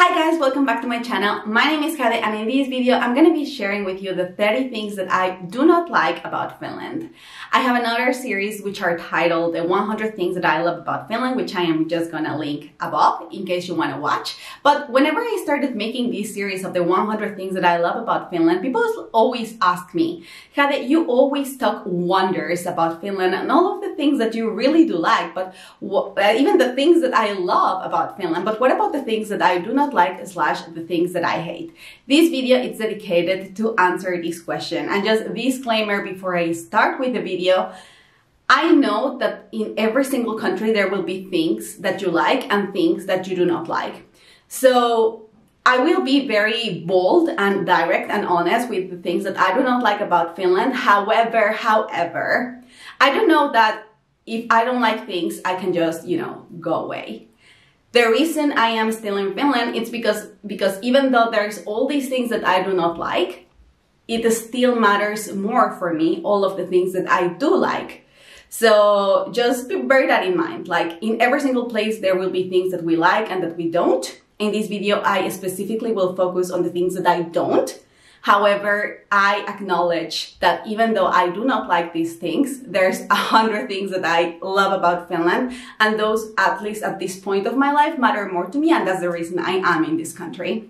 Hi guys, welcome back to my channel. My name is Kade and in this video I'm going to be sharing with you the 30 things that I do not like about Finland. I have another series which are titled the 100 things that I love about Finland, which I am just going to link above in case you want to watch. But whenever I started making this series of the 100 things that I love about Finland, people always ask me, Kade, you always talk wonders about Finland and all of the things that you really do like, but even the things that I love about Finland, but what about the things that I do not like / the things that I hate? This video is dedicated to answer this question. And just a disclaimer before I start with the video, I know that in every single country there will be things that you like and things that you do not like. So I will be very bold and direct and honest with the things that I do not like about Finland. However, I don't know that if I don't like things, I can just, go away. The reason I am still in Finland is because even though there's all these things that I do not like, it still matters more for me, all of the things that I do like. So just bear that in mind. Like in every single place, there will be things that we like and that we don't. In this video, I specifically will focus on the things that I don't. However, I acknowledge that even though I do not like these things, there's 100 things that I love about Finland, and those, at least at this point of my life, matter more to me, and that's the reason I am in this country.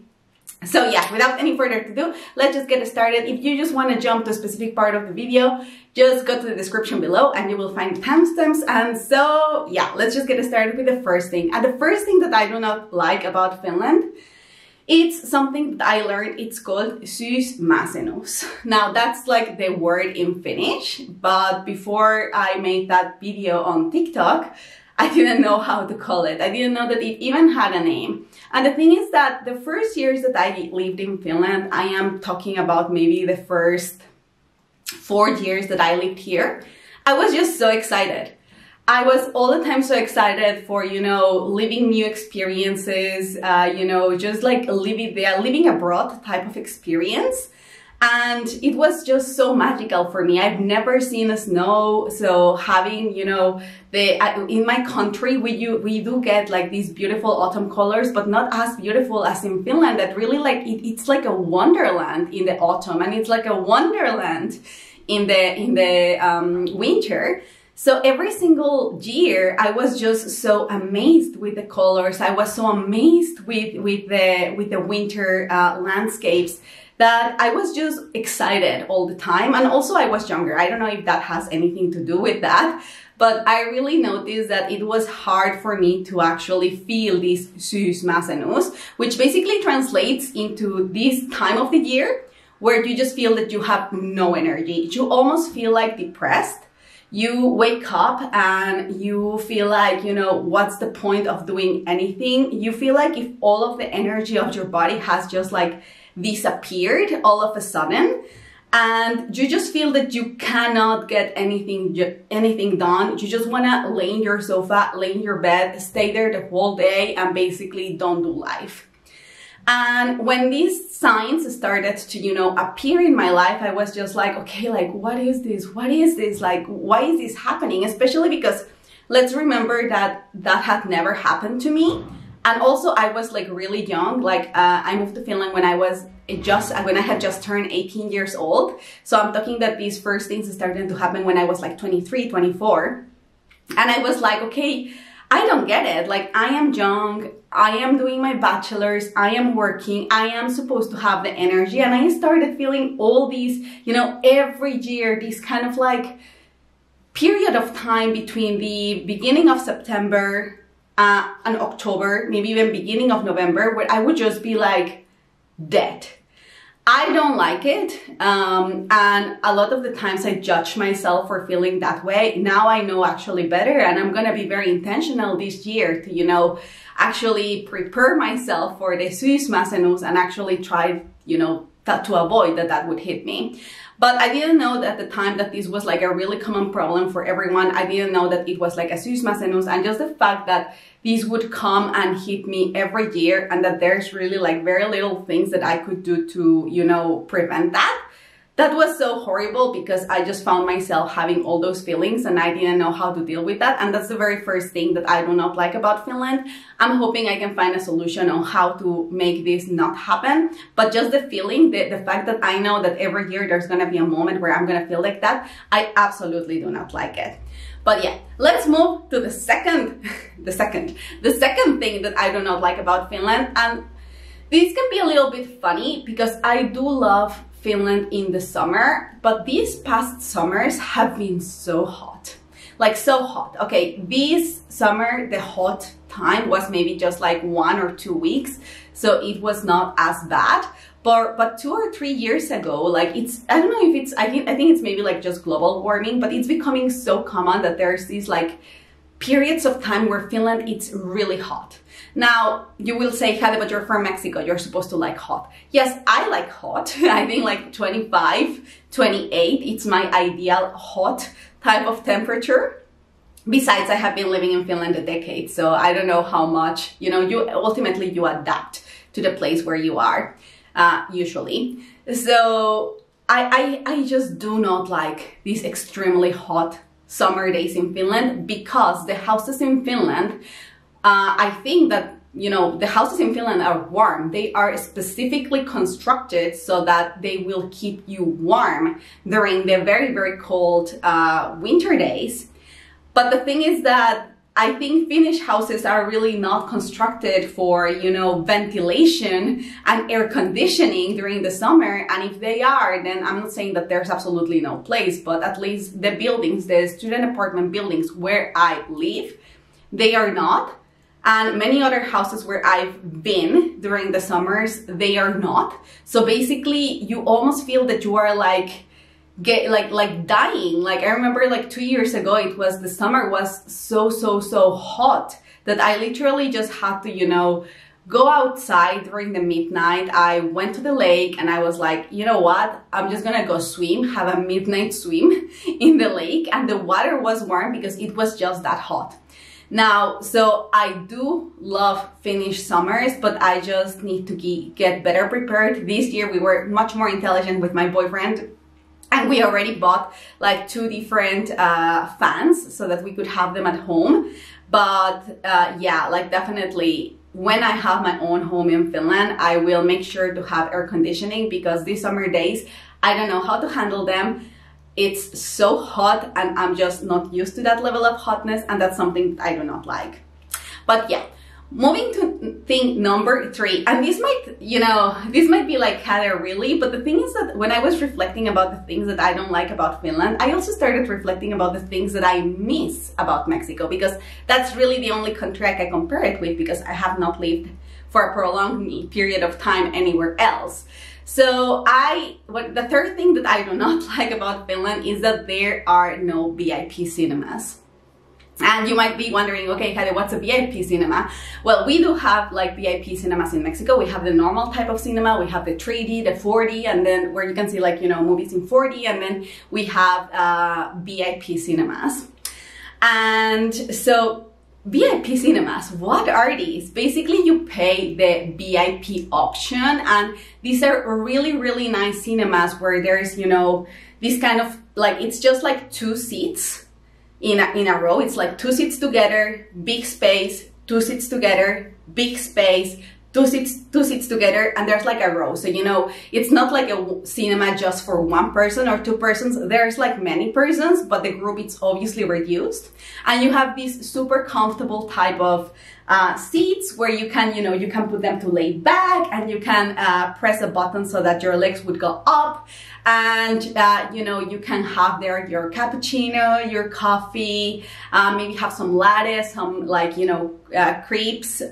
So yeah, without any further ado, let's just get started. If you just want to jump to a specific part of the video, just go to the description below and you will find timestamps. And so yeah, let's just get started with the first thing. And the first thing that I do not like about Finland, it's something that I learned. It's called Syysmasennus. Now that's like the word in Finnish, but before I made that video on TikTok, I didn't know how to call it. I didn't know that it even had a name. And the thing is that the first years that I lived in Finland, I am talking about maybe the first 4 years that I lived here, I was just so excited. I was all the time so excited for, living new experiences, just like living abroad type of experience. And it was just so magical for me. I've never seen a snow. So having, in my country, we do get like these beautiful autumn colors, but not as beautiful as in Finland. That really it's like a wonderland in the autumn, and it's like a wonderland in the winter. So every single year, I was just so amazed with the colors. I was so amazed with the winter landscapes that I was just excited all the time. And also I was younger. I don't know if that has anything to do with that, but I really noticed that it was hard for me to actually feel this Syysmasennus, which basically translates into this time of the year where you just feel that you have no energy. You almost feel like depressed. You wake up and you feel like, what's the point of doing anything? You feel like if all of the energy of your body has just like disappeared all of a sudden, and you just feel that you cannot get anything done. You just want to lay in your sofa, lay in your bed, stay there the whole day and basically don't do life. And when these signs started to, appear in my life, I was just like, okay, like, what is this? What is this? Like, why is this happening? Especially because let's remember that had never happened to me. And also I was like really young. Like, I moved to Finland when I had just turned 18 years old. So I'm talking that these first things started to happen when I was like 23, 24. And I was like, okay, I don't get it. Like, I am young, I am doing my bachelor's, I am working, I am supposed to have the energy. And I started feeling all these, every year, this kind of like period of time between the beginning of September and October, maybe even beginning of November, where I would just be like dead. I don't like it, and a lot of the times I judge myself for feeling that way. Now I know actually better, and I'm gonna be very intentional this year to, actually prepare myself for the Syysmasennus and actually try, to avoid that would hit me. But I didn't know at the time that this was like a really common problem for everyone. I didn't know that it was like a Syysmasennus, and just the fact that this would come and hit me every year and that there's really like very little things that I could do to, prevent that. that was so horrible because I just found myself having all those feelings and I didn't know how to deal with that. And that's the very first thing that I do not like about Finland. I'm hoping I can find a solution on how to make this not happen. But just the feeling, the fact that I know that every year there's going to be a moment where I'm going to feel like that, I absolutely do not like it. But yeah, let's move to the second thing that I do not like about Finland. And this can be a little bit funny because I do love Finland in the summer, but these past summers have been so hot, like so hot. Okay, this summer the hot time was maybe just like 1 or 2 weeks, so it was not as bad. But 2 or 3 years ago, like I don't know if it's, I think it's maybe like just global warming, but it's becoming so common that there's these like periods of time where Finland, it's really hot. Now, you will say, Heather, but you're from Mexico, you're supposed to like hot. Yes, I like hot. I think like 25, 28, it's my ideal hot type of temperature. Besides, I have been living in Finland a decade, so I don't know how much, you know, ultimately you adapt to the place where you are, usually. So I just do not like these extremely hot summer days in Finland because the houses in Finland, I think that, you know, the houses in Finland are warm. They are specifically constructed so that they will keep you warm during the very, very cold winter days. But the thing is that I think Finnish houses are really not constructed for, you know, ventilation and air conditioning during the summer. And if they are, then I'm not saying that there's absolutely no place, but at least the buildings, the student apartment buildings where I live, they are not. And many other houses where I've been during the summers, they are not. So basically, you almost feel that you are like dying. Like I remember like 2 years ago, the summer was so hot that I literally just had to, you know, go outside during the midnight. I went to the lake and I was like, you know what? I'm just gonna go swim, have a midnight swim in the lake. And the water was warm because it was just that hot. Now, so I do love Finnish summers, but I just need to get better prepared. This year we were much more intelligent with my boyfriend and we already bought like 2 different fans so that we could have them at home. But yeah, like definitely when I have my own home in Finland, I will make sure to have air conditioning because these summer days, I don't know how to handle them. It's so hot and I'm just not used to that level of hotness, and that's something that I do not like. But yeah, moving to thing number 3, and this might, you know, this might be like, Heather, really? But the thing is that when I was reflecting about the things that I don't like about Finland, I also started reflecting about the things that I miss about Mexico, because that's really the only country I can compare it with, because I have not lived for a prolonged period of time anywhere else. So the third thing that I do not like about Finland is that there are no VIP cinemas. And you might be wondering, okay, Heather, what's a VIP cinema? Well, we do have like VIP cinemas in Mexico. We have the normal type of cinema. We have the 3D, the 4D, and then where you can see like, you know, movies in 4D. And then we have VIP cinemas. And so VIP cinemas, what are these? Basically, you pay the VIP option, and these are really, really nice cinemas where there's, you know, this kind of like, it's just like 2 seats in a row. It's like 2 seats together, big space, 2 seats together, big space, 2 seats together, and there's like a row. So, you know, it's not like a cinema just for 1 person or 2 persons. There's like many persons, but the group is obviously reduced. And you have these super comfortable type of seats where you can, you know, you can put them to lay back, and you can press a button so that your legs would go up. And, you know, you can have there your cappuccino, your coffee, maybe have some latte, some like, you know, crepes,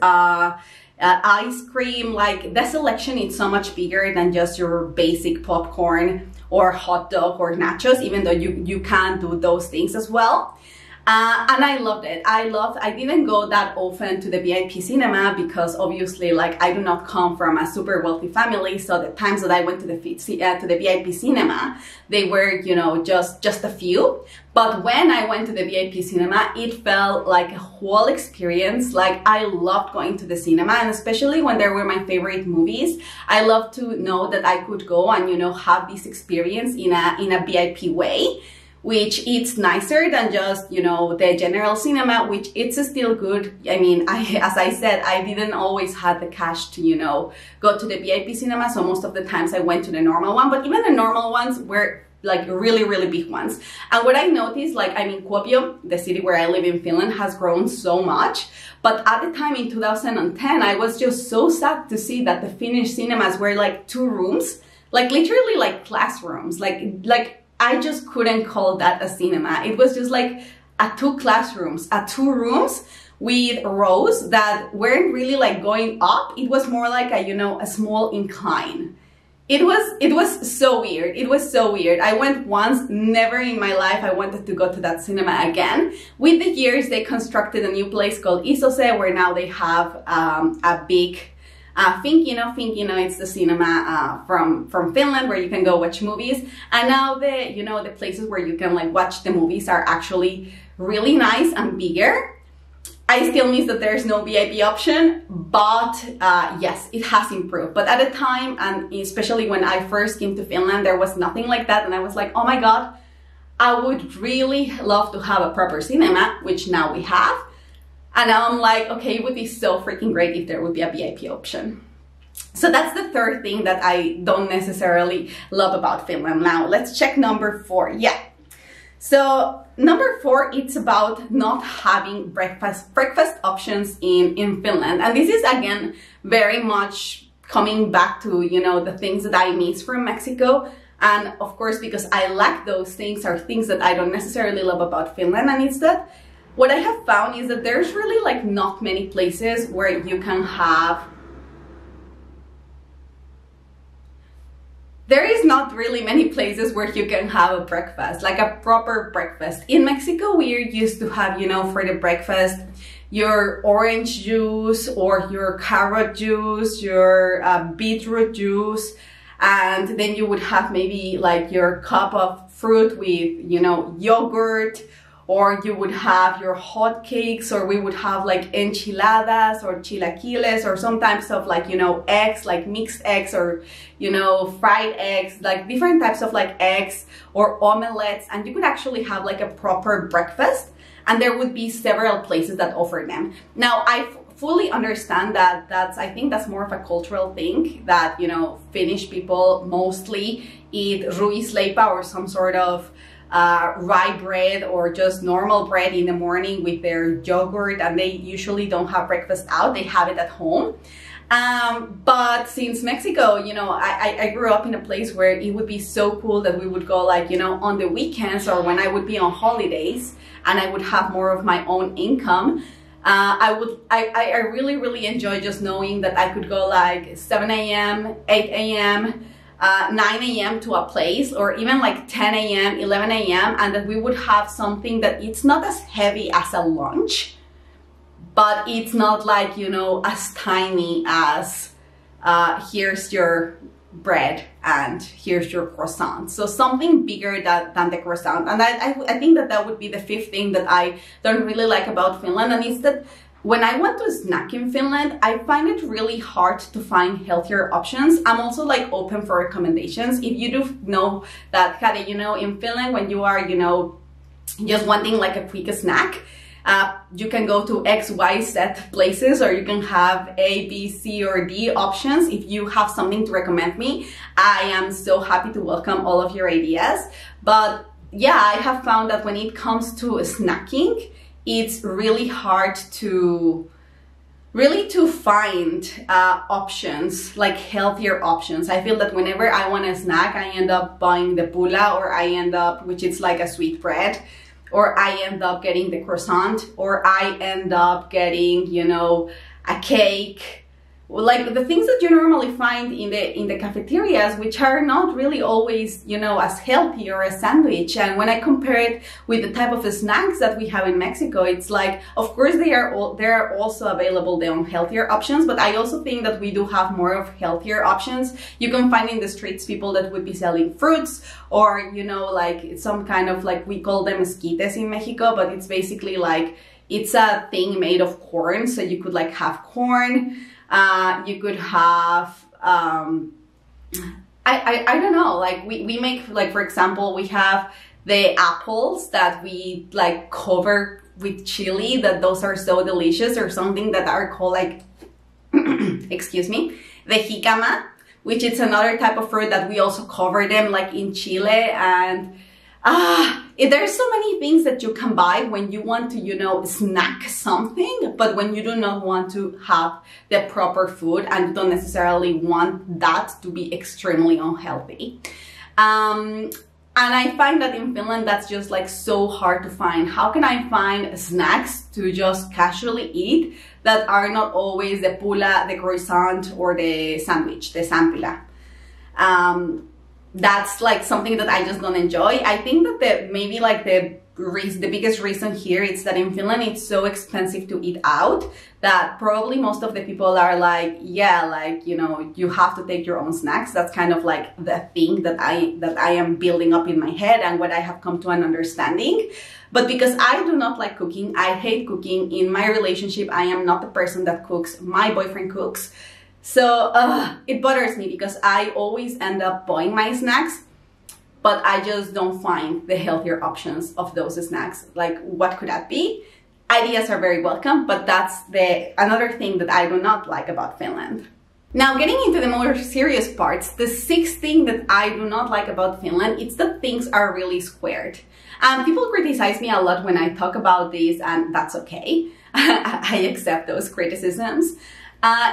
ice cream. Like the selection is so much bigger than just your basic popcorn or hot dog or nachos, even though you can do those things as well. And I loved it. I didn't go that often to the VIP cinema because obviously, like, I do not come from a super wealthy family. So the times that I went to the VIP cinema, they were, you know, just a few. But when I went to the VIP cinema, it felt like a whole experience. Like, I loved going to the cinema, and especially when there were my favorite movies, I love to know that I could go and, you know, have this experience in a VIP way, which it's nicer than just, you know, the general cinema, which it's still good. I mean, as I said, I didn't always have the cash to, you know, go to the VIP cinema. So most of the times I went to the normal one, but even the normal ones were like really, really big ones. And what I noticed, like, I mean, Kuopio, the city where I live in Finland, has grown so much. But at the time in 2010, I was just so sad to see that the Finnish cinemas were like 2 rooms, like literally like classrooms. Like I just couldn't call that a cinema. It was just like a 2 classrooms, a 2 rooms with rows that weren't really like going up. It was more like a, you know, a small incline. It was so weird. It was so weird. I went once, never in my life I wanted to go to that cinema again. With the years, they constructed a new place called Isose, where now they have a big Finkino, it's the cinema from Finland where you can go watch movies. And now the places where you can like watch the movies are actually really nice and bigger. I still miss that there's no VIP option, but yes, it has improved. But at the time, and especially when I first came to Finland, there was nothing like that. And I was like, oh my God, I would really love to have a proper cinema, which now we have. And now I'm like, okay, it would be so freaking great if there would be a VIP option. So that's the third thing that I don't necessarily love about Finland. Now let's check number 4. Yeah. So number 4, it's about not having breakfast options in Finland. And this is again very much coming back to, you know, the things that I miss from Mexico. And of course, because I lack those things, are things that I don't necessarily love about Finland. And it's that what I have found is that there's really like not many places where you can have there is not really many places where you can have a breakfast, like a proper breakfast. In Mexico, we're used to have, you know, for the breakfast, your orange juice or your carrot juice, your beetroot juice, and then you would have maybe like your cup of fruit with, you know, yogurt, or you would have your hot cakes, or we would have like enchiladas or chilaquiles, or some types of like, you know, eggs, like mixed eggs, or, you know, fried eggs, like different types of like eggs or omelets. And you could actually have like a proper breakfast, and there would be several places that offer them. Now, I fully understand that I think that's more of a cultural thing, that, you know, Finnish people mostly eat ruisleipä or some sort of rye bread or just normal bread in the morning with their yogurt, and they usually don't have breakfast out, they have it at home. But since Mexico, you know, I grew up in a place where it would be so cool that we would go like, you know, on the weekends or when I would be on holidays and I would have more of my own income. I really, really enjoy just knowing that I could go like 7 a.m., 8 a.m., 9 a.m. to a place, or even like 10 a.m., 11 a.m. and that we would have something that it's not as heavy as a lunch, but it's not like, you know, as tiny as here's your bread and here's your croissant. So something bigger than the croissant. And I think that would be the 5th thing that I don't really like about Finland, and it's that when I want to snack in Finland, I find it really hard to find healthier options. I'm also like open for recommendations. If you do know that, Kari, you know, in Finland, when you are, you know, just wanting like a quick snack, you can go to X, Y, Z places, or you can have A, B, C, or D options. If you have something to recommend me, I am so happy to welcome all of your ideas. But yeah, I have found that when it comes to snacking, it's really hard to find options, like healthier options. I feel that whenever I want a snack, I end up buying the pula, or I end up, which is like a sweet bread, or I end up getting the croissant, or I end up getting, you know, a cake like the things that you normally find in the cafeterias, which are not really always, you know, as healthy or a sandwich. And when I compare it with the type of snacks that we have in Mexico, it's like, of course they are also available the unhealthier options, but I also think that we do have more of healthier options. You can find in the streets people that would be selling fruits, or, you know, like some kind of, like, we call them esquites in Mexico, but it's basically like, it's a thing made of corn. So you could like have corn. You could have, I don't know, like we make, like, for example, we have the apples that we like cover with chili, that those are so delicious, or something that are called like, excuse me, the jicama, which is another type of fruit that we also cover them like in Chile. And there's so many things that you can buy when you want to, you know, snack something, but when you do not want to have the proper food and you don't necessarily want that to be extremely unhealthy. And I find that in Finland, that's just like so hard to find. How can I find snacks to just casually eat that are not always the pula, the croissant, or the sandwich, the sampila? That's like something that I just don't enjoy. I think that maybe like the biggest reason here is that in Finland it's so expensive to eat out that probably most of the people are like, yeah, like, you know, you have to take your own snacks. That's kind of like the thing that I am building up in my head and what I have come to an understanding. But because I do not like cooking, I hate cooking. In my relationship, I am not the person that cooks. My boyfriend cooks. So it bothers me because I always end up buying my snacks, but I just don't find the healthier options of those snacks. Like, what could that be? Ideas are very welcome, but that's another thing that I do not like about Finland. Now, getting into the more serious parts, the sixth thing that I do not like about Finland, it's that things are really squared. People criticize me a lot when I talk about this, and that's okay. I accept those criticisms.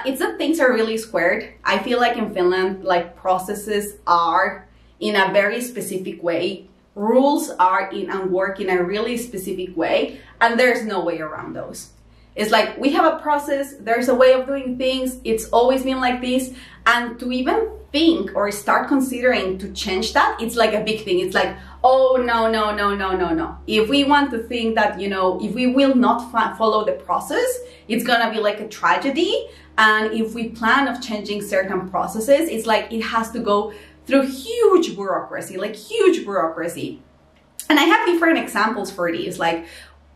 It's that things are really squared. I feel like in Finland, like, processes are in a very specific way. Rules are and work in a really specific way, and there's no way around those. It's like, we have a process, there's a way of doing things, it's always been like this, and to even think or start considering to change that, it's like a big thing. It's like, oh, no, no, no, no, no, no. If we want to think that, you know, if we will not follow the process, it's gonna be like a tragedy. And if we plan of changing certain processes, it's like it has to go through huge bureaucracy, like huge bureaucracy. And I have different examples for these. Like,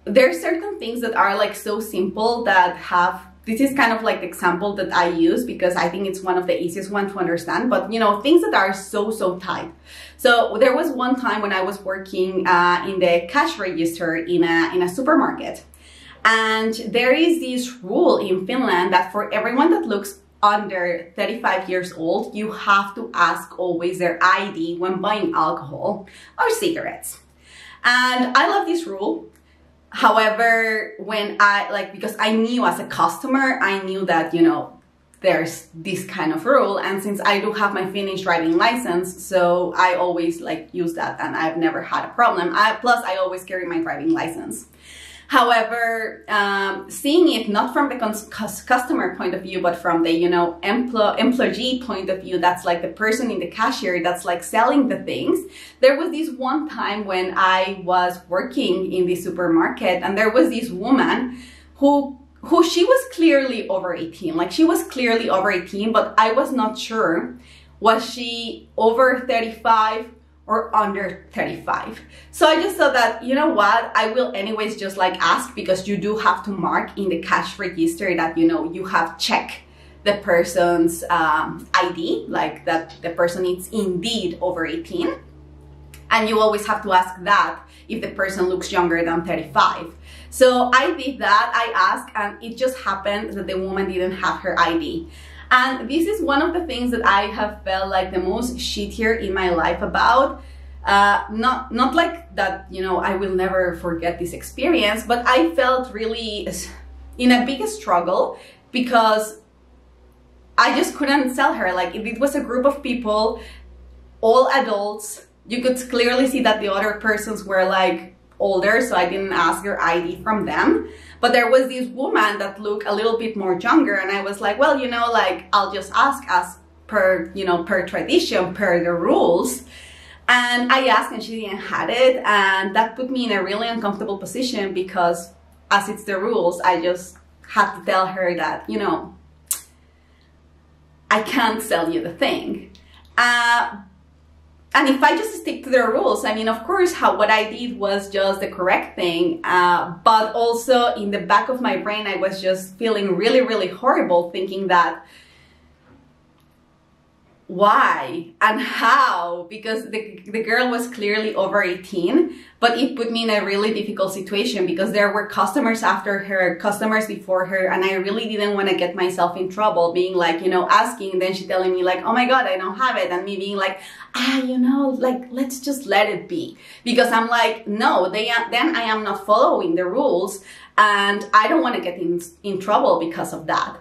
there's certain things that are like so simple that have, this is kind of like the example that I use because I think it's one of the easiest ones to understand, but, you know, things that are so tight. So there was one time when I was working in the cash register in a supermarket. And there is this rule in Finland that for everyone that looks under 35 years old, you have to ask always their ID when buying alcohol or cigarettes. And I love this rule. However, when because I knew as a customer, I knew that, you know, there's this kind of rule. And since I do have my Finnish driving license, so I always like use that and I've never had a problem. Plus I always carry my driving license. However, seeing it not from the customer point of view, but from the, you know, employee point of view, that's like the person in the cashier that's like selling the things. There was this one time when I was working in the supermarket and there was this woman who she was clearly over 18. Like, she was clearly over 18, but I was not sure. Was she over 35? Or under 35. So I just thought that, you know what, I will anyways just like ask, because you do have to mark in the cash register that, you know, you have checked the person's ID, like that the person is indeed over 18. And you always have to ask that if the person looks younger than 35. So I did that, I asked, and it just happened that the woman didn't have her ID. And this is one of the things that I have felt like the most shittier in my life about. Not like that, you know, I will never forget this experience, but I felt really in a big struggle because I just couldn't sell her. Like, it was a group of people, all adults. You could clearly see that the other persons were like older, so I didn't ask her ID from them. But there was this woman that looked a little bit more younger, and I was like, well, you know, like, I'll just ask as per, you know, per tradition, per the rules. And I asked and she didn't have it, and that put me in a really uncomfortable position because as it's the rules, I just had to tell her that, you know, I can't sell you the thing. And if I just stick to the rules, I mean, of course, what I did was just the correct thing, but also in the back of my brain, I was just feeling really, really horrible, thinking that, why and how? Because the girl was clearly over 18, but it put me in a really difficult situation because there were customers after her, customers before her, and I really didn't want to get myself in trouble being like, you know, asking, and then she telling me like, oh my God, I don't have it, and me being like, you know, like, let's just let it be. Because I'm like, no, then I am not following the rules, and I don't want to get in trouble because of that.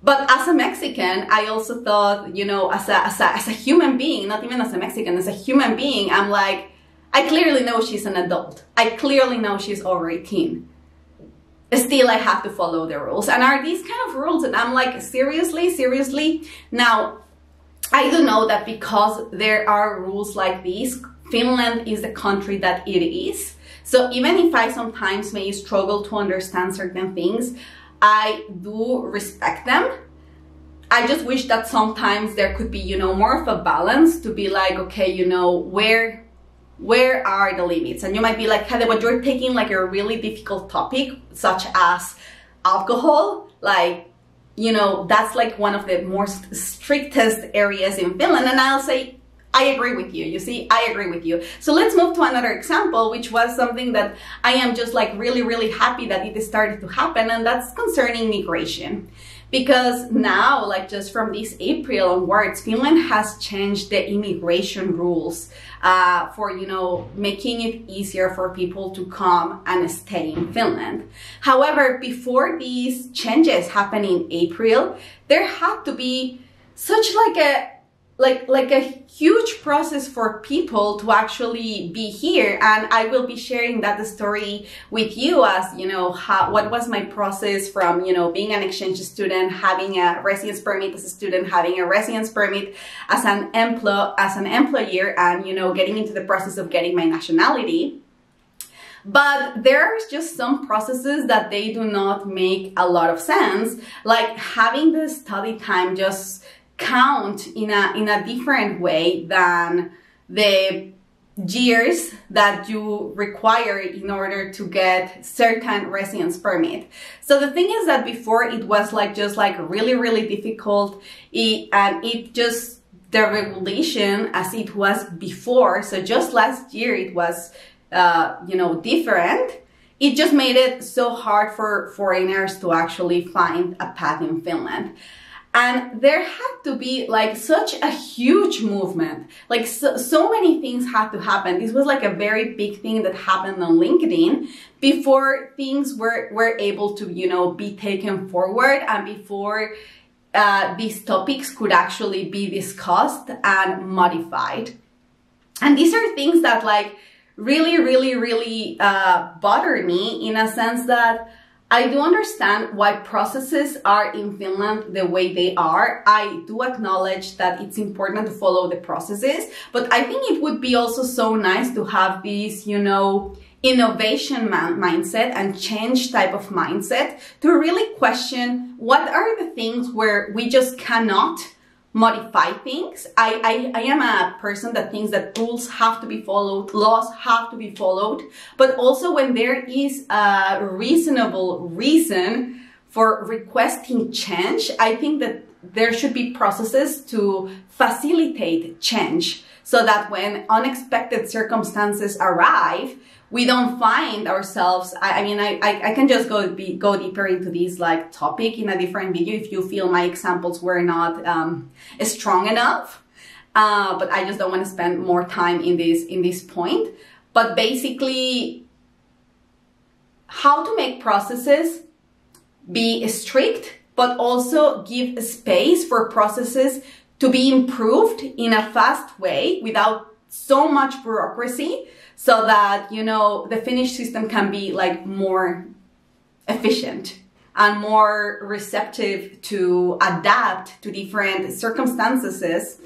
But as a Mexican, I also thought, you know, as a human being, not even as a Mexican, as a human being, I'm like, I clearly know she's an adult. I clearly know she's over 18. Still, I have to follow the rules. And are these kind of rules? And I'm like, seriously? Now, I do know that because there are rules like these, Finland is the country that it is. So even if I sometimes may struggle to understand certain things, I do respect them. I just wish that sometimes there could be, you know, more of a balance to be like, okay, you know, where are the limits? And you might be like, Heather, but you're taking like a really difficult topic, such as alcohol. Like, you know, that's like one of the most strictest areas in Finland. And I'll say, I agree with you. You see, I agree with you. So let's move to another example, which was something that I am just like really, really happy that it started to happen. And that's concerning migration. Because now, like just from this April onwards, Finland has changed the immigration rules for, you know, making it easier for people to come and stay in Finland. However, before these changes happened in April, there had to be such like a huge process for people to actually be here, and I will be sharing that story with you as, you know, what was my process from, you know, being an exchange student, having a residence permit as a student, having a residence permit as an employer, and, you know, getting into the process of getting my nationality. But there's just some processes that they do not make a lot of sense, like having the study time just count in a different way than the years that you require in order to get certain residence permit. So the thing is that before it was like just like really difficult, and it just the regulation as it was before. So just last year it was you know, different. It just made it so hard for foreigners to actually find a path in Finland. And there had to be like such a huge movement, like so many things had to happen. This was like a very big thing that happened on LinkedIn before things were able to, you know, be taken forward, and before these topics could actually be discussed and modified. And these are things that like really bother me, in a sense that I do understand why processes are in Finland the way they are. I do acknowledge that it's important to follow the processes, but I think it would be also so nice to have this, you know, innovation mindset and change type of mindset to really question what are the things where we just cannot modify things. I am a person that thinks that rules have to be followed, laws have to be followed, but also when there is a reasonable reason for requesting change, I think that there should be processes to facilitate change so that when unexpected circumstances arrive, we don't find ourselves, I mean, I can just go deeper into this like topic in a different video if you feel my examples were not strong enough. But I just don't want to spend more time in this point. But basically, how to make processes be strict, but also give space for processes to be improved in a fast way without so much bureaucracy so that, you know, the Finnish system can be like more efficient and more receptive to adapt to different circumstances,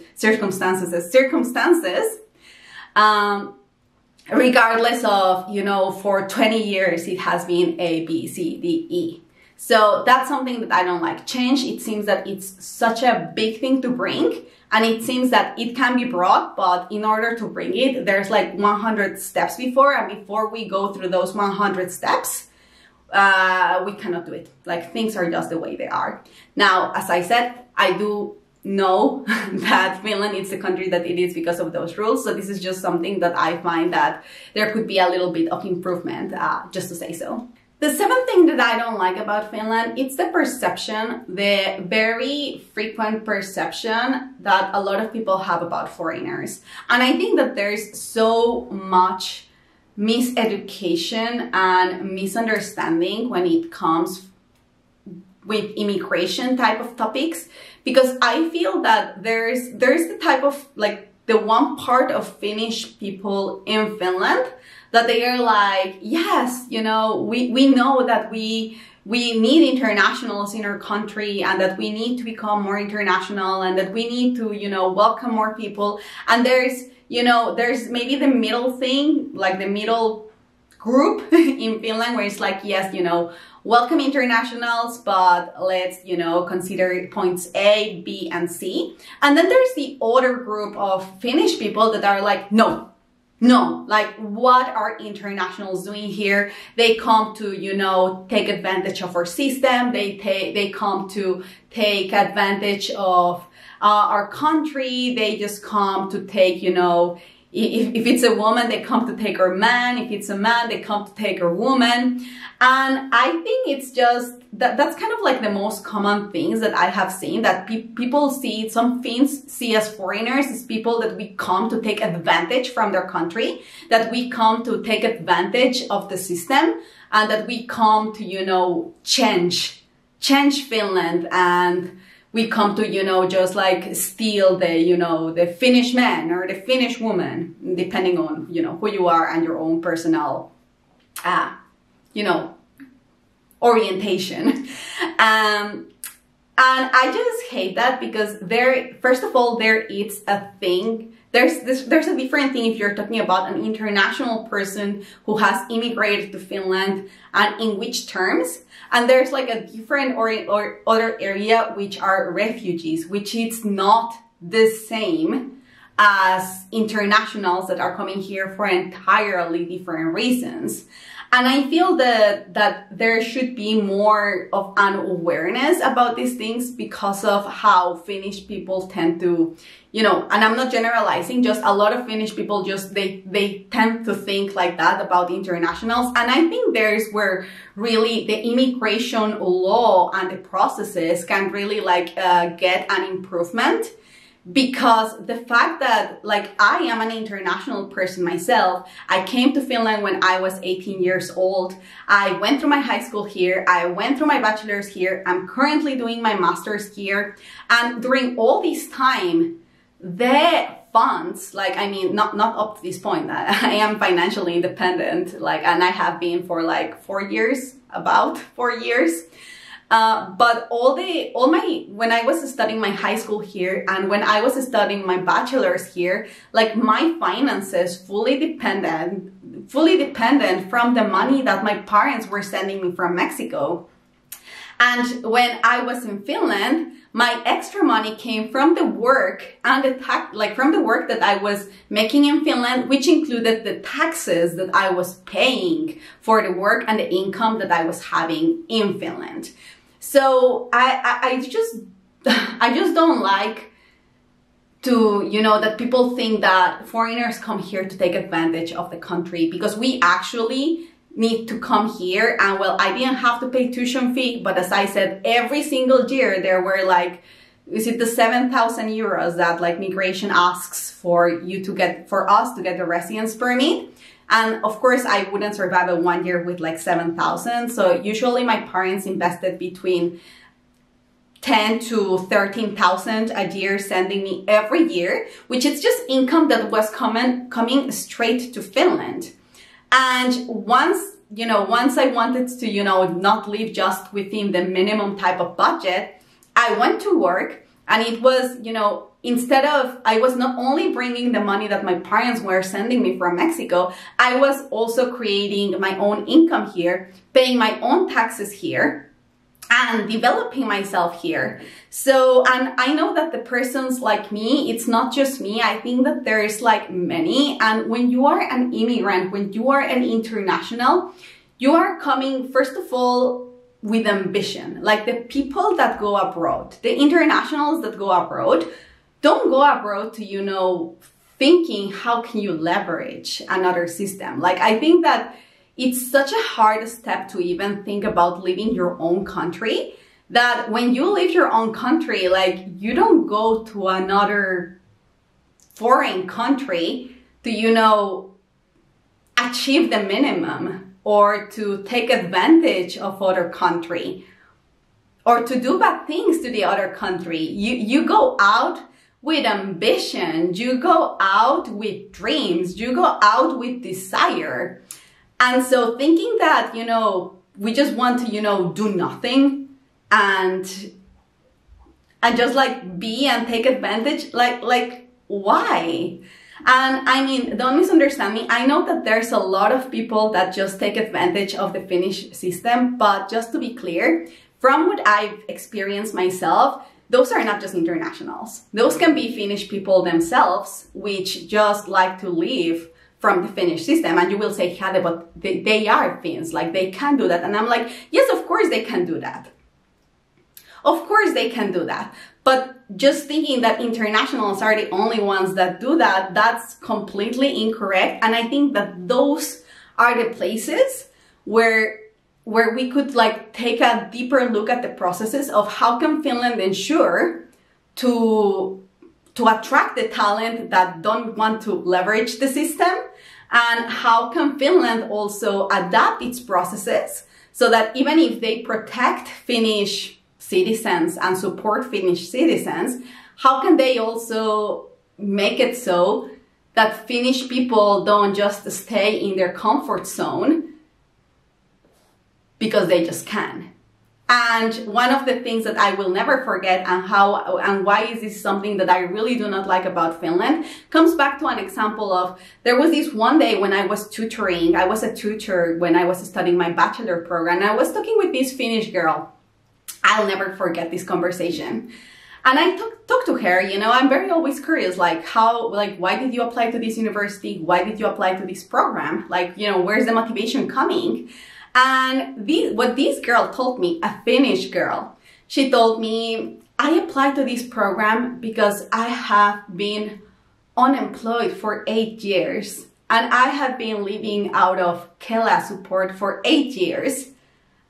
regardless of, you know, for 20 years it has been A, B, C, D, E. So that's something that I don't like. Change, it seems that it's such a big thing to bring, and it seems that it can be brought, but in order to bring it, there's like 100 steps before, and before we go through those 100 steps, we cannot do it. Like, things are just the way they are. Now, as I said, I do know that Finland is the country that it is because of those rules. So this is just something that I find that there could be a little bit of improvement, just to say so. The seventh thing that I don't like about Finland, it's the perception, the very frequent perception that a lot of people have about foreigners. And I think that there's so much miseducation and misunderstanding when it comes with immigration type of topics, because I feel that there's the type of, like, the one part of Finnish people in Finland that they are like, yes, you know, we know that we need internationals in our country, and that we need to become more international, and that we need to, you know, welcome more people. And there's, you know, there's maybe the middle thing, like the middle group in Finland, where it's like, yes, you know, welcome internationals, but let's, you know, consider points A, B, and C. And then there's the other group of Finnish people that are like, no, like, what are internationals doing here? They come to, you know, take advantage of our system. They come to take advantage of our country. They just come to take, you know, if it's a woman, they come to take her man. If it's a man, they come to take her woman. And I think it's just that's kind of like the most common things that I have seen, that people see, some Finns see as foreigners as people that we come to take advantage from their country, that we come to take advantage of the system, and that we come to, you know, change Finland, and we come to, you know, just like steal the, you know, the Finnish man or the Finnish woman, depending on, you know, who you are and your own personal, you know, orientation. And I just hate that, because first of all, there is a thing. There's a different thing if you're talking about an international person who has immigrated to Finland, and in which terms. And there's like a different or other area, which are refugees, which is not the same as internationals that are coming here for entirely different reasons. And I feel that there should be more of an awareness about these things, because of how Finnish people tend to, you know, and I'm not generalizing, just a lot of Finnish people just, they tend to think like that about internationals. And I think there's where really the immigration law and the processes can really like get an improvement. Because the fact that, like, I am an international person myself, I came to Finland when I was 18 years old. I went through my high school here. I went through my bachelor's here. I'm currently doing my master's here. And during all this time, the funds, like, I mean, not up to this point, that I am financially independent, like, and I have been for like 4 years, about 4 years. But when I was studying my high school here, and when I was studying my bachelor's here, like, my finances fully dependent from the money that my parents were sending me from Mexico. And when I was in Finland, my extra money came from the work and the from the work that I was making in Finland, which included the taxes that I was paying for the work and the income that I was having in Finland. So I just don't like to, you know, that people think that foreigners come here to take advantage of the country, because we actually need to come here. And well, I didn't have to pay tuition fee, but as I said, every single year there were like, is it the 7,000 euros that like migration asks for us to get the residence permit? And of course, I wouldn't survive a 1 year with like 7,000. So usually my parents invested between 10 to 13,000 a year sending me every year, which is just income that was coming straight to Finland. And once I wanted to, not live just within the minimum type of budget, I went to work, and it was, instead of, I was not only bringing the money that my parents were sending me from Mexico, I was also creating my own income here, paying my own taxes here, and developing myself here. So, and I know that the persons like me, it's not just me. I think that there's like many. And when you are an immigrant, when you are an international, you are coming, first of all, with ambition. Like the people that go abroad, the internationals that go abroad, don't go abroad to, thinking how can you leverage another system. Like I think that it's such a hard step to even think about leaving your own country, that when you leave your own country, like you don't go to another foreign country to, achieve the minimum or to take advantage of other country or to do bad things to the other country. You go out with ambition, you go out with dreams, you go out with desire. And so thinking that, we just want to, do nothing and just like be and take advantage, like why? And I mean, don't misunderstand me. I know that there's a lot of people that just take advantage of the Finnish system, but just to be clear, from what I've experienced myself, those are not just internationals. Those can be Finnish people themselves, which just like to live from the Finnish system. And you will say, Hade, but they are Finns, like they can do that. And I'm like, yes, of course they can do that. Of course they can do that. But just thinking that internationals are the only ones that do that, that's completely incorrect. And I think that those are the places where we could like take a deeper look at the processes of how can Finland ensure to attract the talent that don't want to leverage the system, and how can Finland also adapt its processes so that even if they protect Finnish citizens and support Finnish citizens, how can they also make it so that Finnish people don't just stay in their comfort zone because they just can. And one of the things that I will never forget and why is this something that I really do not like about Finland comes back to an example of, there was this one day when I was tutoring. I was a tutor when I was studying my bachelor program, and I was talking with this Finnish girl. I'll never forget this conversation. And I talked to her, I'm very always curious, like why did you apply to this university? Why did you apply to this program? Like, where's the motivation coming? And what this girl told me, a Finnish girl, she told me, I applied to this program because I have been unemployed for 8 years and I have been living out of Kela support for 8 years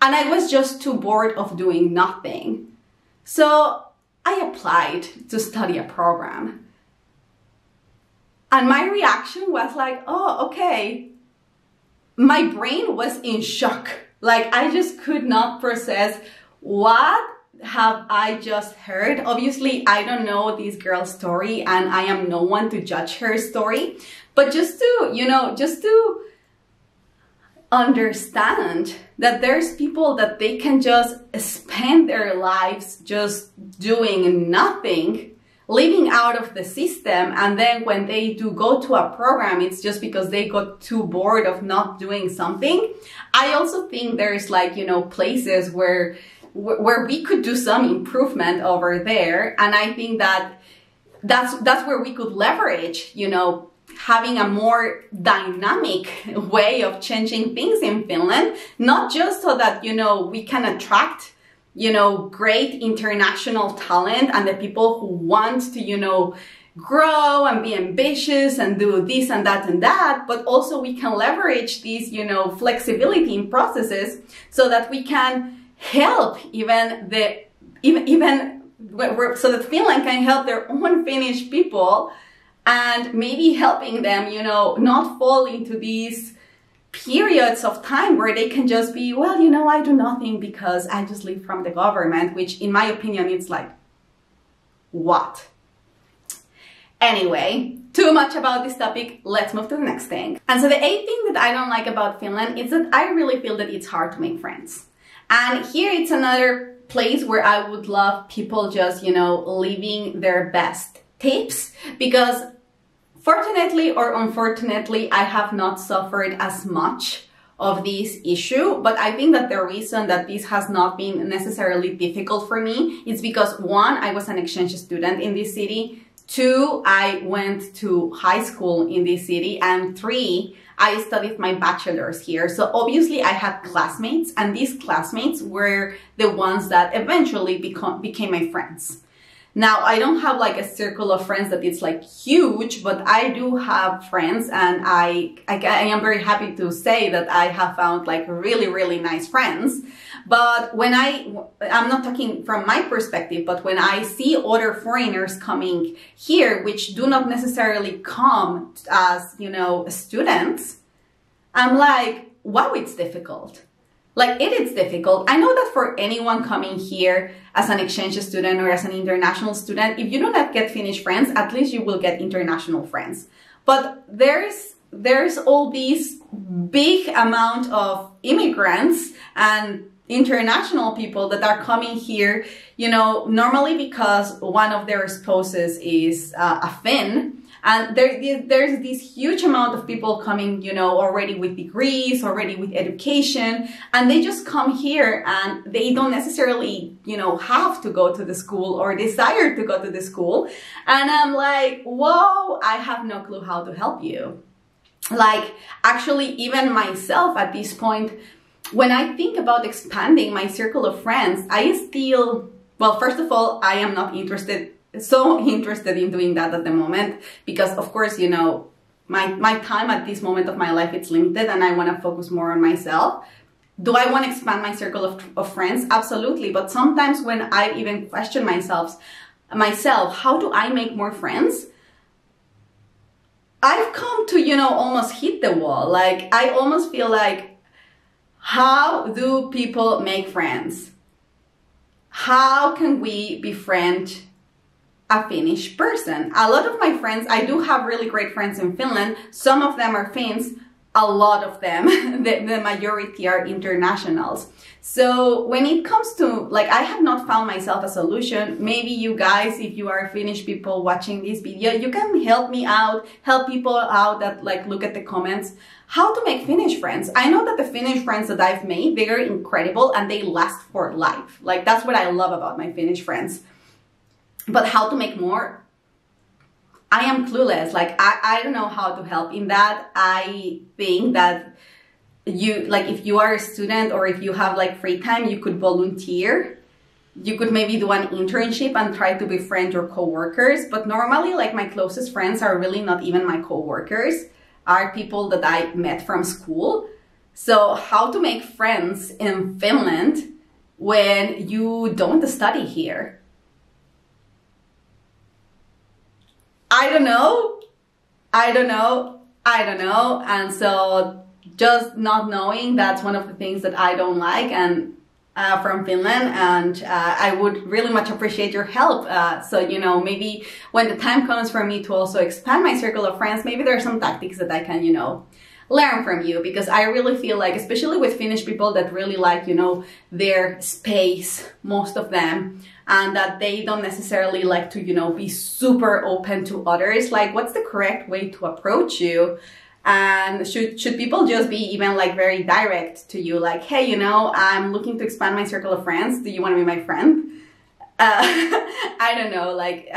and I was just too bored of doing nothing. So I applied to study a program. And my reaction was like, oh, okay. My brain was in shock. Like I just could not process what have I just heard. Obviously, I don't know this girl's story and I am no one to judge her story, but just to understand that there's people that they can just spend their lives just doing nothing, living out of the system, and then when they do go to a program, it's just because they got too bored of not doing something. I also think there's like, places where we could do some improvement over there. And I think that's where we could leverage, having a more dynamic way of changing things in Finland, not just so that, we can attract great international talent and the people who want to, grow and be ambitious and do this and that, but also we can leverage these, flexibility in processes so that we can help so that Finland can help their own Finnish people and maybe helping them, not fall into these periods of time where they can just be, well, you know, I do nothing because I just live from the government, which in my opinion, it's like, what? Anyway, too much about this topic. Let's move to the next thing. And so the 8th thing that I don't like about Finland is that I really feel that it's hard to make friends. And here it's another place where I would love people just, you know, living their best tips, because fortunately or unfortunately, I have not suffered as much of this issue, but I think that the reason that this has not been necessarily difficult for me is because 1, I was an exchange student in this city, 2, I went to high school in this city, and 3, I studied my bachelor's here. So obviously I had classmates, and these classmates were the ones that eventually became my friends. Now, I don't have like a circle of friends that it's like huge, but I do have friends, and I am very happy to say that I have found like really, really nice friends. But when I'm not talking from my perspective, but when I see other foreigners coming here, which do not necessarily come as, you know, students, I'm like, wow, it's difficult. Like, it is difficult. I know that for anyone coming here as an exchange student or as an international student, if you do not get Finnish friends, at least you will get international friends. But there's all these big amount of immigrants and international people that are coming here, you know, normally because one of their spouses is a Finn. And there's this huge amount of people coming, you know, already with degrees, already with education, and they just come here and they don't necessarily, you know, have to go to the school or desire to go to the school. And I'm like, whoa, I have no clue how to help you. Like, actually, even myself at this point, when I think about expanding my circle of friends, I still, well, first of all, I am not so interested in doing that at the moment, because of course, you know, my time at this moment of my life, it's limited, and I want to focus more on myself. Do I want to expand my circle of friends? Absolutely. But sometimes when I even question myself, how do I make more friends? I've come to, you know, almost hit the wall. Like, I almost feel like, how do people make friends? How can we befriend a Finnish person? A lot of my friends, I do have really great friends in Finland. Some of them are Finns, a lot of them, the majority are internationals. So when it comes to, like, I have not found myself a solution. Maybe you guys, if you are Finnish people watching this video, you can help me out, help people out that like look at the comments. How to make Finnish friends? I know that the Finnish friends that I've made, they are incredible and they last for life. Like, that's what I love about my Finnish friends. But how to make more? I am clueless. Like, I don't know how to help in that. I think that you, like, if you are a student or if you have like free time, you could volunteer. You could maybe do an internship and try to befriend your coworkers. But normally, like, my closest friends are really not even my coworkers, are people that I met from school. So how to make friends in Finland when you don't study here? I don't know. And so just not knowing, that's one of the things that I don't like and from Finland, and I would really much appreciate your help. So, you know, maybe when the time comes for me to also expand my circle of friends, maybe there are some tactics that I can, you know, learn from you, because I really feel like, especially with Finnish people that really like, you know, their space, most of them, and that they don't necessarily like to, you know, be super open to others. Like, what's the correct way to approach you? And should people just be even like very direct to you? Like, hey, you know, I'm looking to expand my circle of friends. Do you want to be my friend? I don't know, like,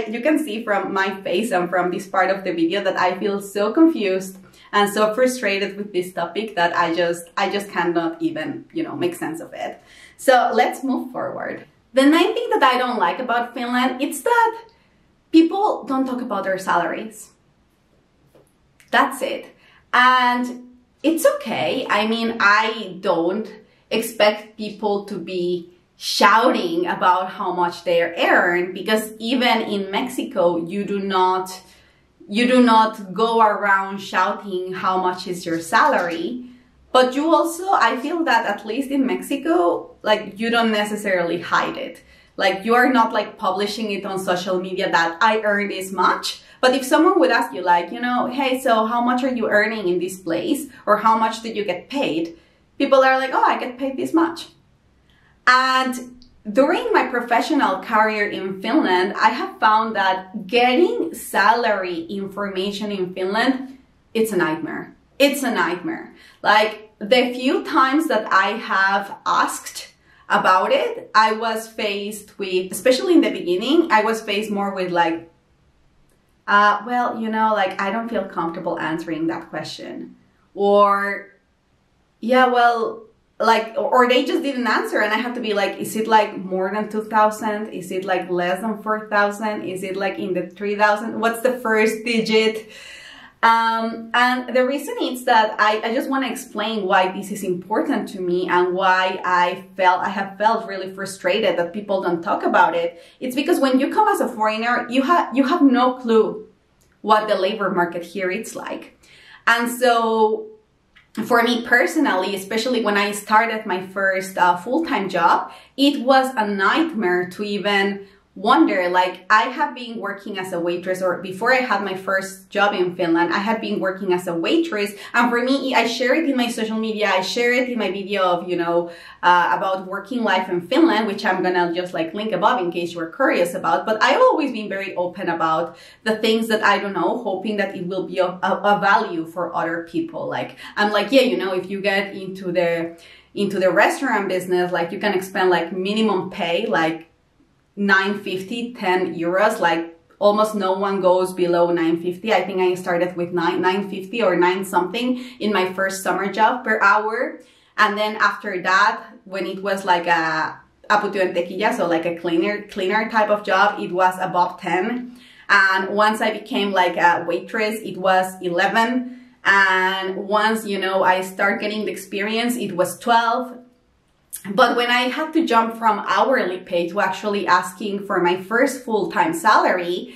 you can see from my face and from this part of the video that I feel so confused and so frustrated with this topic that I just cannot even, you know, make sense of it. So let's move forward. The 9th thing that I don't like about Finland, it's that people don't talk about their salaries. That's it. And it's okay. I mean, I don't expect people to be shouting about how much they earn, because even in Mexico, you do not you do not go around shouting how much is your salary. But you also, I feel that at least in Mexico, like you don't necessarily hide it. Like you are not like publishing it on social media that I earn this much. But if someone would ask you like, you know, hey, so how much are you earning in this place? Or how much did you get paid? People are like, oh, I get paid this much. And during my professional career in Finland, I have found that getting salary information in Finland, it's a nightmare. It's a nightmare. Like the few times that I have asked about it, I was faced with, especially in the beginning, I was faced more with like, well, you know, like I don't feel comfortable answering that question. Or, yeah, well, like, or they just didn't answer and I have to be like, is it like more than 2,000? Is it like less than 4,000? Is it like in the 3,000? What's the first digit? And the reason is that I just want to explain why this is important to me and why I have felt really frustrated that people don't talk about it. It's because when you come as a foreigner, you have no clue what the labor market here is like. And so for me personally, especially when I started my first full-time job, it was a nightmare to even wonder, like I have been working as a waitress, or before I had my first job in Finland, I had been working as a waitress. And for me, I share it in my social media, I share it in my video of, you know, about working life in Finland, which I'm gonna just like link above in case you're curious about. But I've always been very open about the things that I don't know, hoping that it will be of value for other people. Like, I'm like, yeah, you know, if you get into the restaurant business, like you can expect like minimum pay, like 9.50, 10 euros, like almost no one goes below 9.50. I think I started with 9.50 or 9 something in my first summer job per hour. And then after that, when it was like a aputyöntekijä, so like a cleaner type of job, it was above 10. And once I became like a waitress, it was 11. And once, you know, I start getting the experience, it was 12. But when I had to jump from hourly pay to actually asking for my first full-time salary,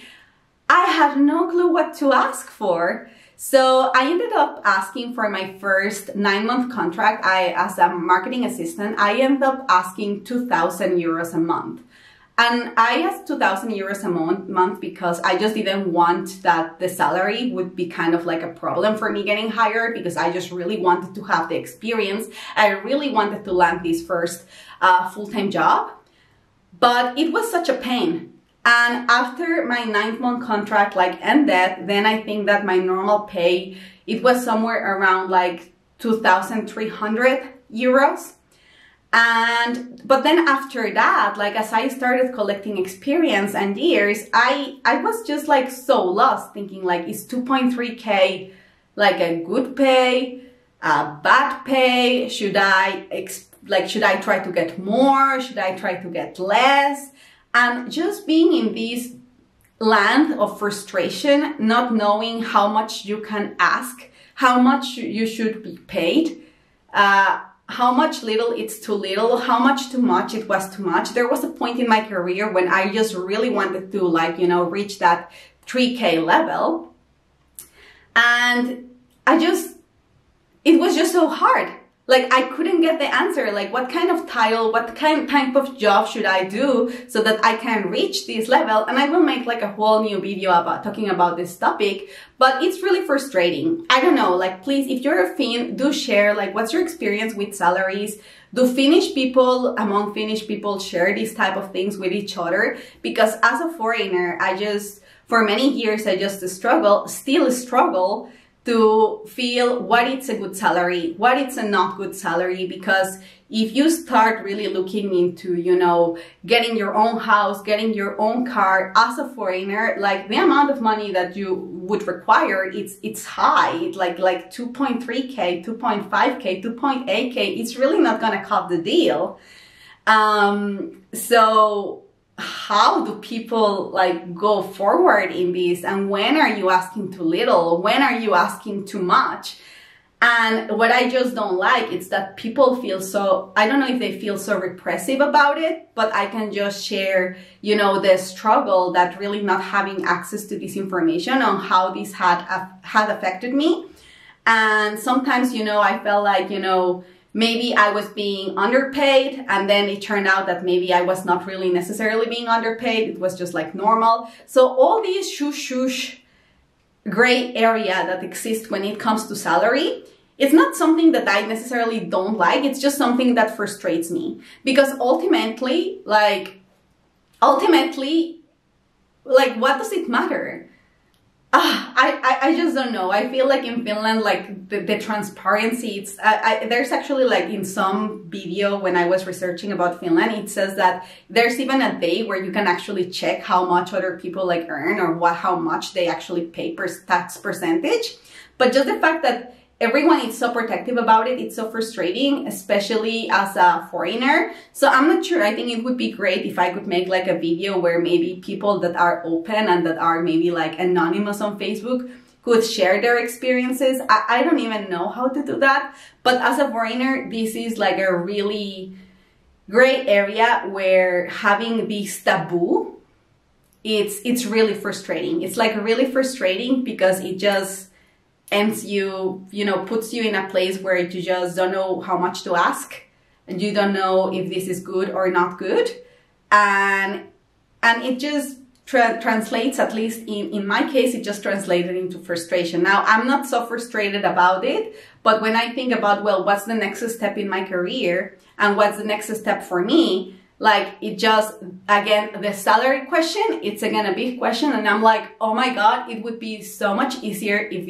I had no clue what to ask for. So I ended up asking for my first 9-month contract. As a marketing assistant, I ended up asking 2,000 euros a month. And I asked 2,000 euros a month because I just didn't want that the salary would be kind of like a problem for me getting hired, because I just really wanted to have the experience. I really wanted to land this first full-time job, but it was such a pain. And after my 9th-month contract like ended, then I think that my normal pay, it was somewhere around like 2,300 euros. But then after that, like as I started collecting experience and years, I was just like so lost, thinking like, is 2.3K like a good pay, a bad pay? Should I try to get more? Should I try to get less? And just being in this land of frustration, not knowing how much you can ask, how much you should be paid, how much little it's too little, how much too much it was too much. There was a point in my career when I just really wanted to, like, you know, reach that 3K level. And it was just so hard. Like, I couldn't get the answer. Like, what kind of title, what type of job should I do so that I can reach this level? And I will make like a whole new video about talking about this topic, but it's really frustrating. I don't know, like, please, if you're a Finn, do share, like, what's your experience with salaries? Do among Finnish people share these type of things with each other? Because as a foreigner, for many years, I just still struggle to feel what it's a good salary, what it's a not good salary. Because if you start really looking into, you know, getting your own house, getting your own car as a foreigner, like the amount of money that you would require, it's high. It's like 2.3K, 2.5K, 2.8K. It's really not gonna cut the deal. So how do people like go forward in this? And when are you asking too little? When are you asking too much? And what I just don't like is that people feel so, I don't know if they feel so repressive about it, but I can just share, you know, the struggle that really not having access to this information on how this had affected me. And sometimes, you know, I felt like, you know, maybe I was being underpaid, and then it turned out that maybe I was not really necessarily being underpaid. It was just like normal. So all these shush gray area that exists when it comes to salary, it's not something that I necessarily don't like. It's just something that frustrates me, because ultimately, like what does it matter? I just don't know. I feel like in Finland, like the transparency, it's, there's actually like in some video when I was researching about Finland, it says that there's even a day where you can actually check how much other people like earn, or how much they actually pay per tax percentage. But just the fact that everyone is so protective about it, it's so frustrating, especially as a foreigner. So I'm not sure. I think it would be great if I could make like a video where maybe people that are open and that are maybe like anonymous on Facebook could share their experiences. I don't even know how to do that. But as a foreigner, this is like a really great area where having this taboo, it's really frustrating. It's like really frustrating because it just ends you know, puts you in a place where you just don't know how much to ask, and you don't know if this is good or not good. And it just translates, at least in my case, it just translated into frustration. Now, I'm not so frustrated about it, but when I think about, well, what's the next step in my career and what's the next step for me, like it just, again, the salary question, it's again a big question. And I'm like, oh my God, it would be so much easier if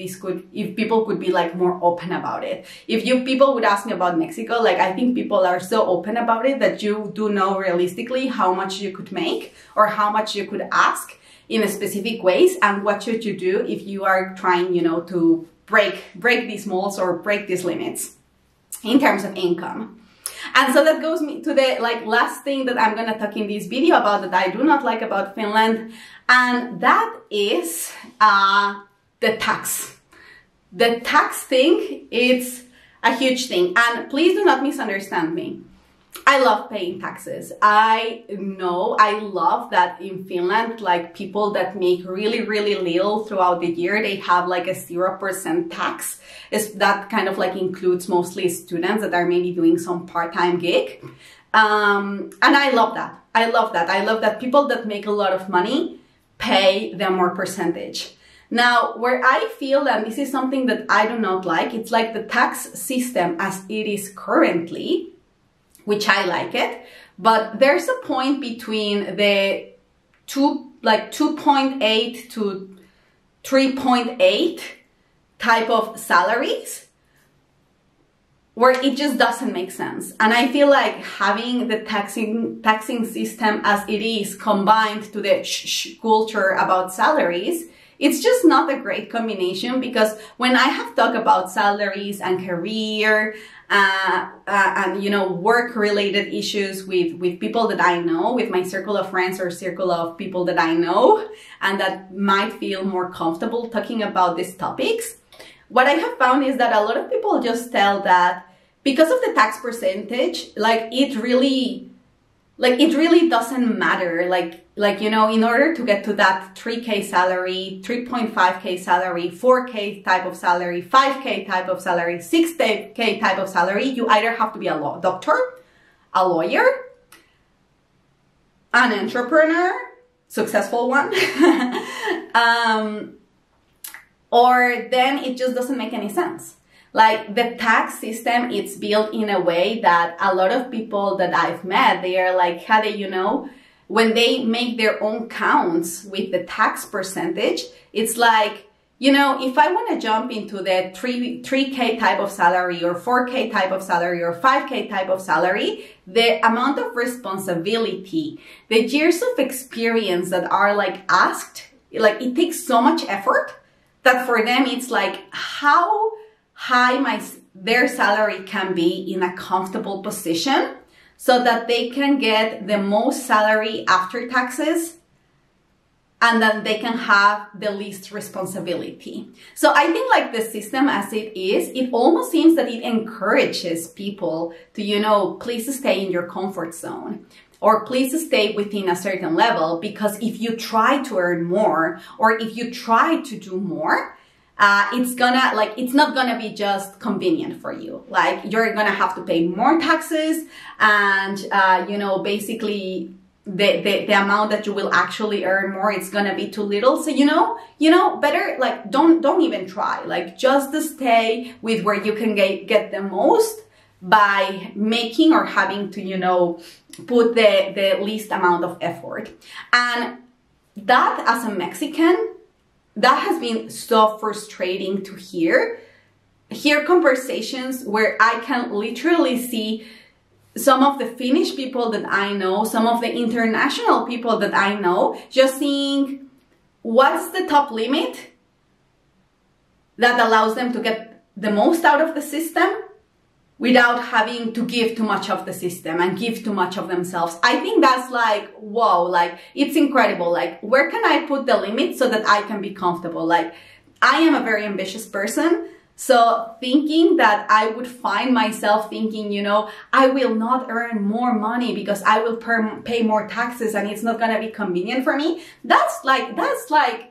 people could be like more open about it. If people would ask me about Mexico, like I think people are so open about it that you do know realistically how much you could make or how much you could ask in a specific ways, and what should you do if you are trying, you know, to break these molds or break these limits in terms of income. And so that goes me to the like last thing that I'm gonna talk in this video about that I do not like about Finland, and that is the tax. The tax thing, it's a huge thing, and please do not misunderstand me. I love paying taxes. I know, I love that in Finland, like people that make really, really little throughout the year, they have like a 0% tax. That kind of like includes mostly students that are maybe doing some part-time gig. And I love that. I love that. I love that people that make a lot of money pay the more percentage. Now, where I feel that this is something that I do not like, it's like the tax system as it is currently, which I like it, but there's a point between the 2.8 to 3.8 type of salaries where it just doesn't make sense. And I feel like having the taxing system as it is combined to the culture about salaries, it's just not a great combination, because when I have talked about salaries and career and you know, work related issues with people that I know, with my circle of friends or circle of people that I know and that might feel more comfortable talking about these topics, what I have found is that a lot of people just tell that because of the tax percentage, it really doesn't matter. Like, you know, in order to get to that 3K salary, 3.5K salary, 4K type of salary, 5K type of salary, 6K type of salary, you either have to be a doctor, a lawyer, an entrepreneur, successful one, or then it just doesn't make any sense. Like the tax system, it's built in a way that a lot of people that I've met, they are like, Hade, you know, when they make their own counts with the tax percentage, it's like, you know, if I want to jump into the 3K type of salary or 4K type of salary or 5K type of salary, the amount of responsibility, the years of experience that are like asked, like it takes so much effort that for them, it's like how high their salary can be in a comfortable position so that they can get the most salary after taxes and then they can have the least responsibility. So I think like the system as it is, it almost seems that it encourages people to, you know, please stay in your comfort zone, or please stay within a certain level, because if you try to earn more, or if you try to do more, it's not gonna be just convenient for you. Like, you're gonna have to pay more taxes, and, you know, basically, the amount that you will actually earn more, it's gonna be too little. So, you know, better, like, don't even try. Like, just to stay with where you can get the most by making or having to, you know, put the least amount of effort. And that, as a Mexican, that has been so frustrating to hear conversations where I can literally see some of the Finnish people that I know, some of the international people that I know, just seeing what's the top limit that allows them to get the most out of the system without having to give too much of the system and give too much of themselves. I think that's like, whoa, like, it's incredible. Like, where can I put the limit so that I can be comfortable? Like, I am a very ambitious person. So thinking that I would find myself thinking, you know, I will not earn more money because I will pay more taxes and it's not gonna be convenient for me, that's like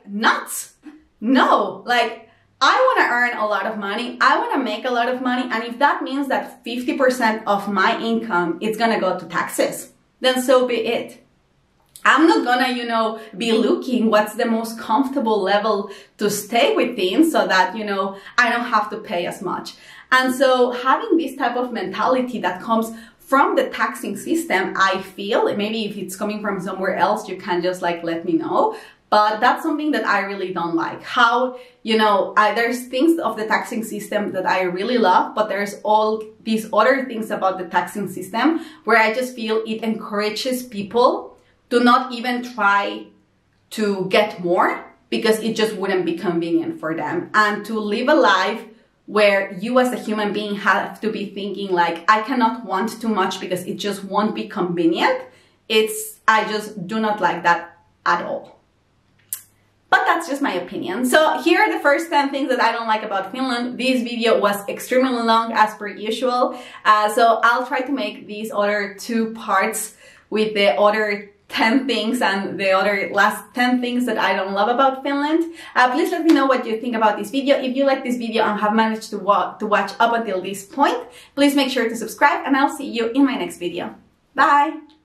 nuts. No, like, I want to earn a lot of money. I want to make a lot of money. And if that means that 50% of my income is going to go to taxes, then so be it. I'm not gonna, you know, be looking what's the most comfortable level to stay within so that, you know, I don't have to pay as much. And so having this type of mentality that comes from the taxing system, I feel, maybe if it's coming from somewhere else, you can just like let me know. But that's something that I really don't like. How, you know, there's things of the taxing system that I really love, but there's all these other things about the taxing system where I just feel it encourages people to not even try to get more because it just wouldn't be convenient for them, and to live a life where you as a human being have to be thinking like, I cannot want too much because it just won't be convenient. I just do not like that at all. But that's just my opinion. So here are the first 10 things that I don't like about Finland. This video was extremely long as per usual. So I'll try to make these other 2 parts with the other 10 things and the other last 10 things that I don't love about Finland. Please let me know what you think about this video. If you like this video and have managed to watch up until this point, please make sure to subscribe, and I'll see you in my next video. Bye!